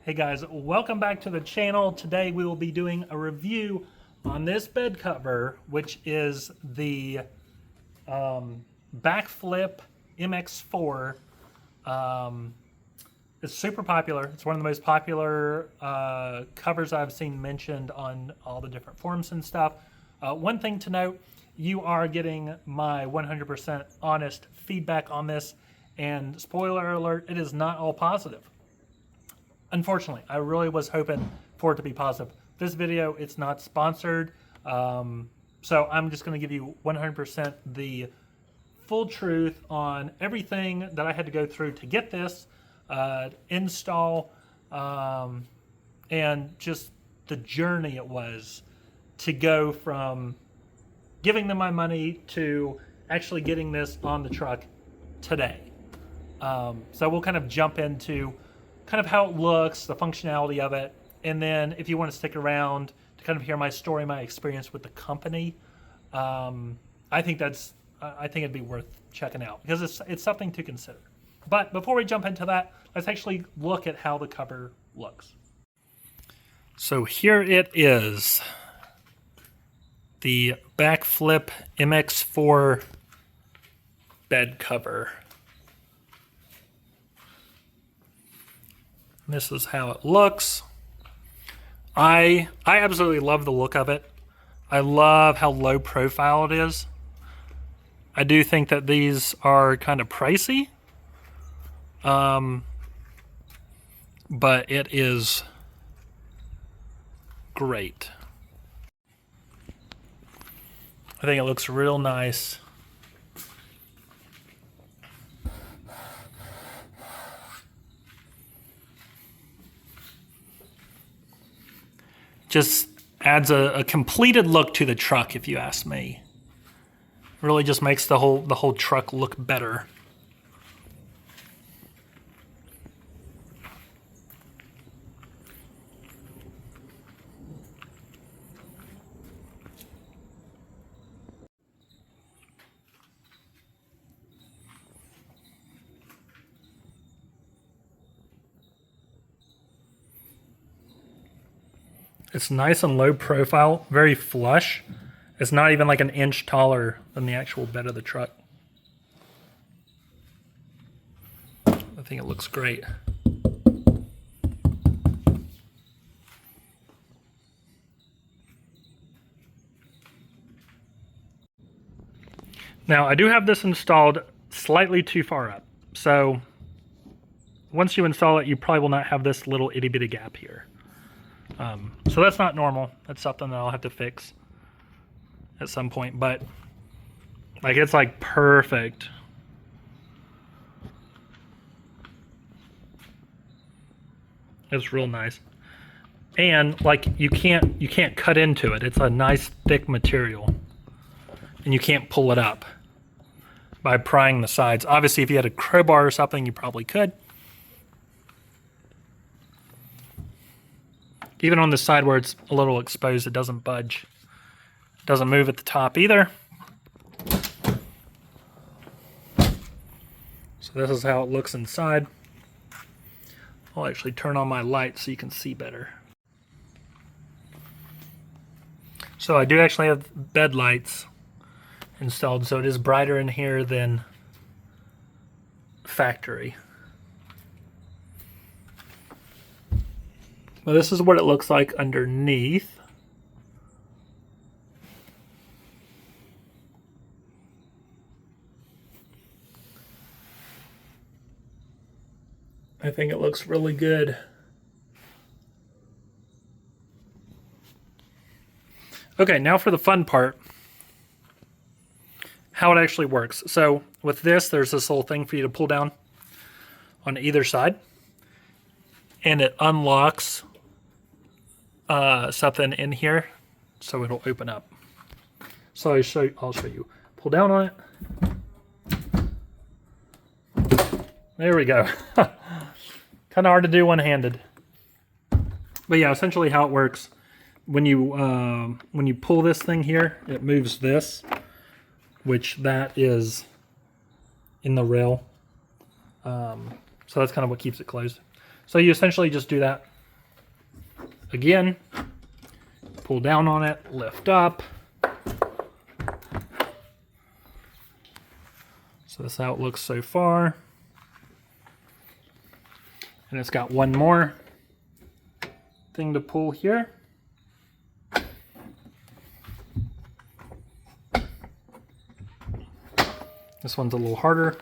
Hey guys, welcome back to the channel. Today we will be doing a review on this bed cover, which is the Bakflip MX4. It's super popular. It's one of the most popular covers I've seen mentioned on all the different forums and stuff. One thing to note, you are getting my 100% honest feedback on this, and spoiler alert, it is not all positive. Unfortunately, I really was hoping for it to be positive. This video, it's not sponsored, so I'm just going to give you 100% the full truth on everything that I had to go through to get this install, and just the journey it was to go from giving them my money to actually getting this on the truck today. So we'll kind of jump into kind of how it looks, the functionality of it, and then if you want to stick around to kind of hear my story, my experience with the company, I think it'd be worth checking out because it's something to consider. But before we jump into that, let's actually look at how the cover looks. So here it is, the Bakflip MX4 bed cover. This is how it looks. I absolutely love the look of it. I love how low profile it is. I do think that these are kind of pricey, but it is great. I think it looks real nice. Just adds a completed look to the truck, if you ask me. Really just makes the whole truck look better. It's nice and low profile, very flush. It's not even like an inch taller than the actual bed of the truck. I think it looks great. Now, I do have this installed slightly too far up. So once you install it, you probably will not have this little itty bitty gap here. So that's not normal. That's something that I'll have to fix at some point, but like it's like perfect. It's real nice. And like you can't cut into it. It's a nice thick material. And you can't pull it up by prying the sides. Obviously if you had a crowbar or something, you probably could. Even on the side where it's a little exposed, it doesn't budge. It doesn't move at the top either. So this is how it looks inside. I'll actually turn on my light so you can see better. So I do actually have bed lights installed, so it is brighter in here than factory. Well, this is what it looks like underneath. I think it looks really good. Okay, now for the fun part. How it actually works. So with this, there's this little thing for you to pull down on either side. And it unlocks something in here, so it'll open up. So I'll show you. Pull down on it. There we go. Kind of hard to do one-handed. But yeah, essentially how it works. When you pull this thing here, it moves this, which that is in the rail. So that's kind of what keeps it closed. So you essentially just do that. Again, pull down on it, lift up. So this is how it looks so far. And it's got one more thing to pull here. This one's a little harder.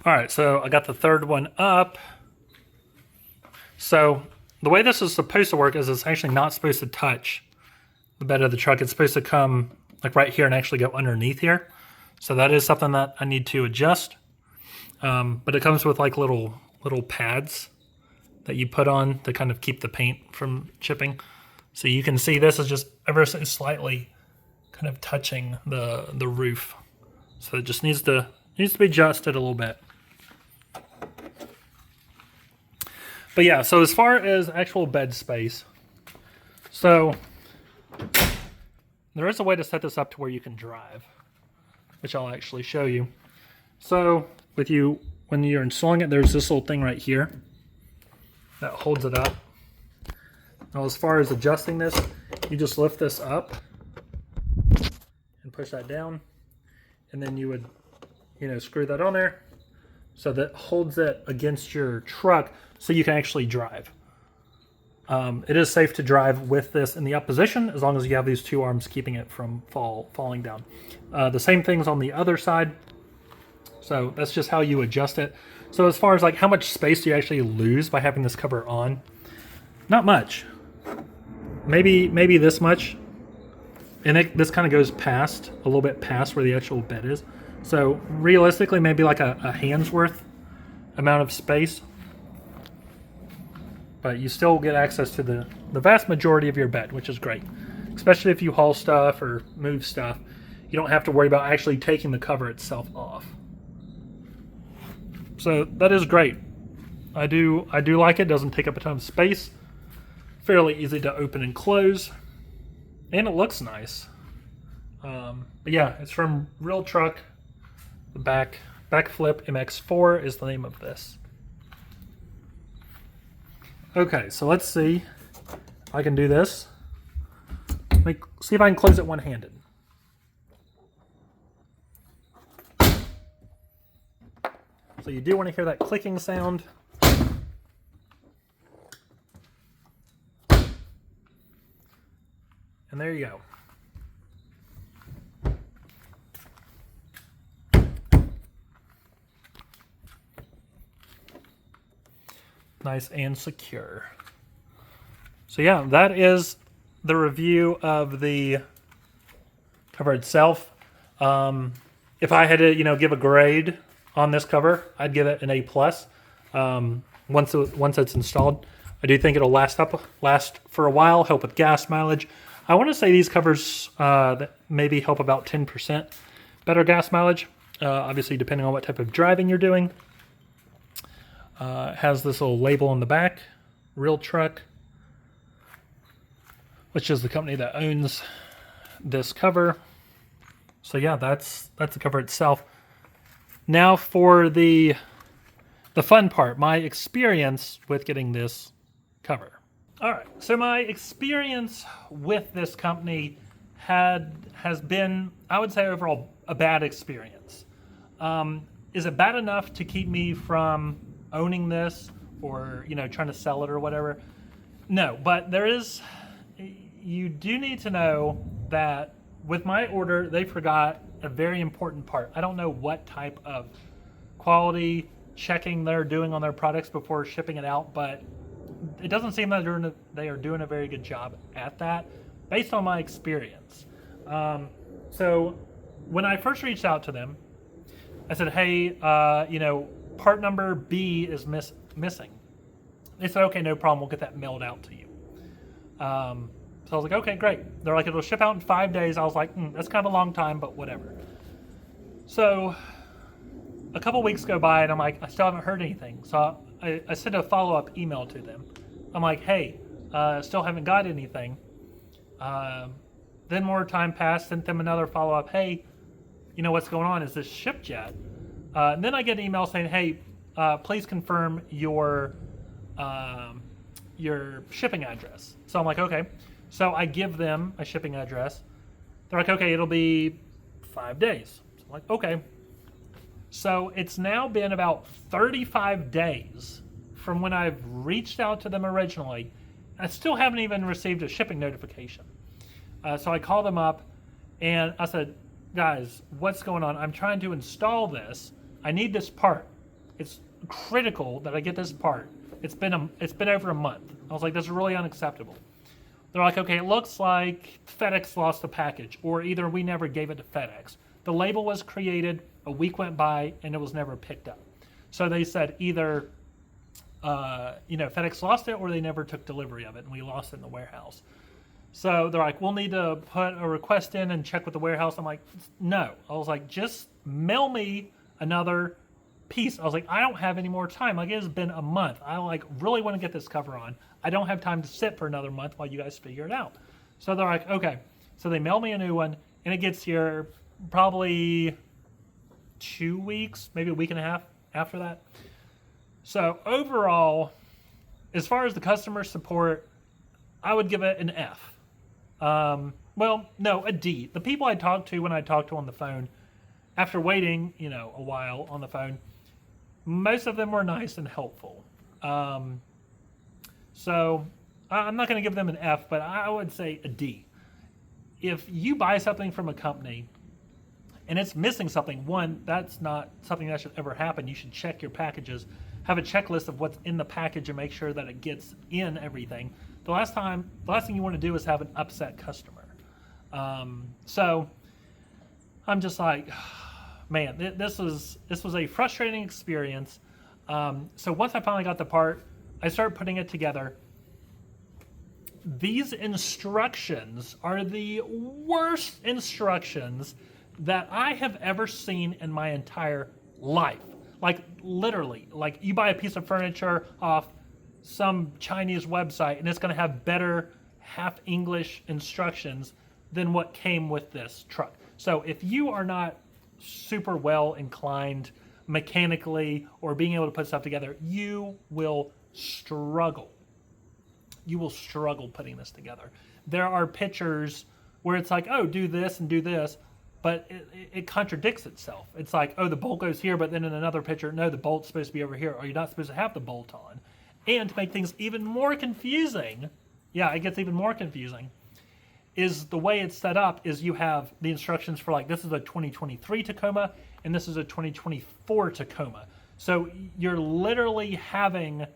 All right, so I got the third one up. So the way this is supposed to work is it's actually not supposed to touch the bed of the truck. It's supposed to come like right here and actually go underneath here. So that is something that I need to adjust. But it comes with like little pads that you put on to kind of keep the paint from chipping. So you can see this is just ever so slightly kind of touching the roof. So it just needs to be adjusted a little bit. But yeah, so as far as actual bed space, so there is a way to set this up to where you can drive, which I'll actually show you. So when you're installing it, there's this little thing right here that holds it up. Now as far as adjusting this, you just lift this up and push that down, and then you would, screw that on there so that holds it against your truck so you can actually drive. It is safe to drive with this in the up position as long as you have these two arms keeping it from falling down. The same thing's on the other side. So that's just how you adjust it. So as far as like how much space do you actually lose by having this cover on? Not much. Maybe this much. And this kind of goes past, a little bit past where the actual bed is. So realistically, maybe like a hand's worth amount of space. But you still get access to the vast majority of your bed, which is great. Especially if you haul stuff or move stuff. You don't have to worry about actually taking the cover itself off. So that is great. I do like it. Doesn't take up a ton of space. Fairly easy to open and close. And it looks nice. But yeah, it's from Real Truck. The Bakflip MX4 is the name of this. Okay, so let's see if I can do this. See if I can close it one-handed. So you do want to hear that clicking sound. And there you go. Nice and secure. So yeah, that is the review of the cover itself. If I had to, give a grade on this cover, I'd give it an A+. Once it's installed, I do think it'll last for a while, help with gas mileage. I want to say these covers that maybe help about 10% better gas mileage, obviously depending on what type of driving you're doing. It has this little label on the back, Real Truck, which is the company that owns this cover. So yeah, that's the cover itself. Now for the fun part, my experience with getting this cover. All right, so my experience with this company has been, I would say overall, a bad experience. Is it bad enough to keep me from owning this or trying to sell it or whatever? No, but you do need to know that with my order, they forgot a very important part. I don't know what type of quality checking they're doing on their products before shipping it out, but it doesn't seem that they are doing a very good job at that based on my experience. So when I first reached out to them, I said, hey, part number B is missing. They said, okay, no problem. We'll get that mailed out to you. So I was like, okay, great. They're like, it'll ship out in 5 days. I was like, that's kind of a long time, but whatever. So a couple weeks go by, and I'm like, I still haven't heard anything. So I sent a follow-up email to them. I'm like, hey, still haven't got anything. Then more time passed, sent them another follow-up. Hey, what's going on? Is this shipped yet? And then I get an email saying, hey, please confirm your your shipping address. So I'm like, okay. So I give them a shipping address. They're like, okay, it'll be 5 days. So I'm like, okay. So it's now been about 35 days from when I've reached out to them originally. I still haven't even received a shipping notification. So I called them up and I said, guys, what's going on? I'm trying to install this. I need this part. It's critical that I get this part. It's been over a month. I was like, this is really unacceptable. They're like, okay, it looks like FedEx lost the package, or either we never gave it to FedEx. The label was created, a week went by, and it was never picked up. So they said either FedEx lost it, or they never took delivery of it, and we lost it in the warehouse. So they're like, we'll need to put a request in and check with the warehouse. I'm like, no. I was like, just mail me another piece. I was like, I don't have any more time. Like, it has been a month. I really want to get this cover on. I don't have time to sit for another month while you guys figure it out. So they're like, okay. So they mail me a new one, and it gets here probably 2 weeks, maybe a week and a half after that. So overall, as far as the customer support, I would give it an F. Well, no, a D. The people I talked to when I talked to on the phone, after waiting, a while on the phone, most of them were nice and helpful. So I'm not going to give them an F, but I would say a D. If you buy something from a company and it's missing something, one, that's not something that should ever happen. You should check your packages, have a checklist of what's in the package and make sure that it gets in everything. The last thing you want to do is have an upset customer. So I'm just like, man, this was a frustrating experience. So once I finally got the part, I started putting it together. These instructions are the worst instructions that I have ever seen in my entire life. Like, literally, like you buy a piece of furniture off some Chinese website and it's going to have better half English instructions than what came with this truck. So if you are not super well inclined mechanically or being able to put stuff together, you will struggle. You will struggle putting this together. There are pictures where it's like, oh, do this and do this, but it contradicts itself. It's like, oh, the bolt goes here, but then in another picture, no, the bolt's supposed to be over here, or you're not supposed to have the bolt on. And to make things even more confusing, yeah, it gets even more confusing, is the way it's set up is you have the instructions for, like, this is a 2023 Tacoma, and this is a 2024 Tacoma. So you're literally having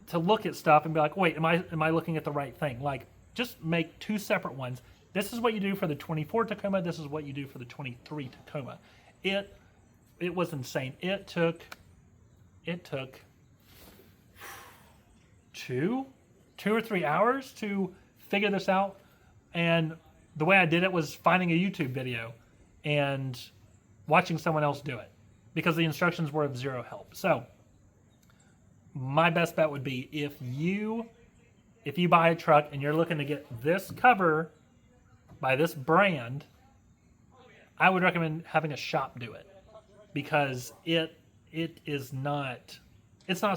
to look at stuff and be like, wait, am I looking at the right thing? Like, just make two separate ones. This is what you do for the 24 Tacoma. This is what you do for the 23 Tacoma. It was insane. It took two or 3 hours to figure this out. And the way I did it was finding a YouTube video and watching someone else do it because the instructions were of zero help. So my best bet would be if you buy a truck and you're looking to get this cover by this brand, I would recommend having a shop do it because it's not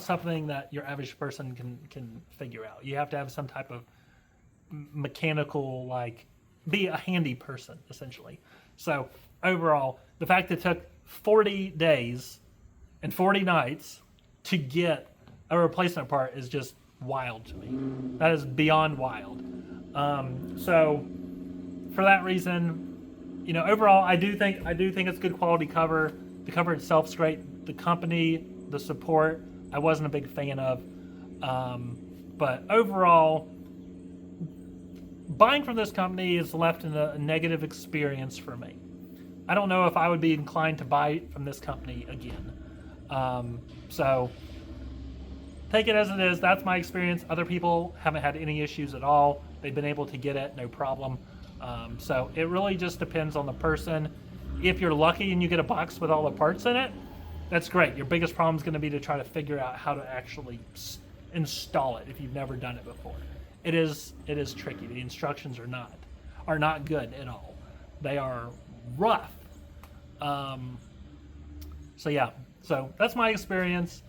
something that your average person can figure out. You have to have some type of mechanical, like, be a handy person essentially. So overall, the fact that it took 40 days and 40 nights to get a replacement part is just wild to me. That is beyond wild. So for that reason, overall, I do think it's good quality cover. The cover itself's great. The company, the support, I wasn't a big fan of. But overall, buying from this company has left a negative experience for me. I don't know if I would be inclined to buy from this company again. So take it as it is. That's my experience. Other people haven't had any issues at all. They've been able to get it, no problem. So it really just depends on the person. If you're lucky and you get a box with all the parts in it, that's great. Your biggest problem is going to be to try to figure out how to actually install it if you've never done it before. It is tricky. The instructions are not good at all. They are rough. So yeah, so that's my experience.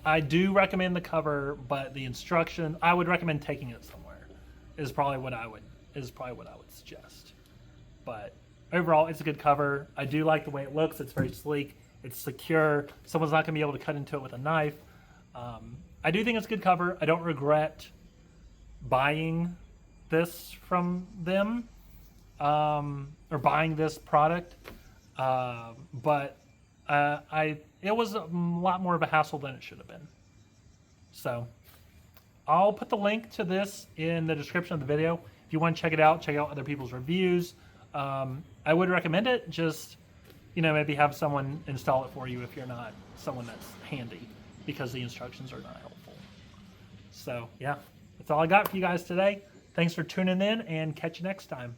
I do recommend the cover, but the instruction, I would recommend taking it somewhere. Is probably what I would suggest. But overall, it's a good cover. I do like the way it looks. It's very sleek. It's secure. Someone's not going to be able to cut into it with a knife. I do think it's a good cover. I don't regret buying this from them or buying this product, but it was a lot more of a hassle than it should have been. So I'll put the link to this in the description of the video. If you want to check it out, check out other people's reviews. I would recommend it. Just, maybe have someone install it for you if you're not someone that's handy, because the instructions are not helpful. So yeah, that's all I got for you guys today. Thanks for tuning in, and catch you next time.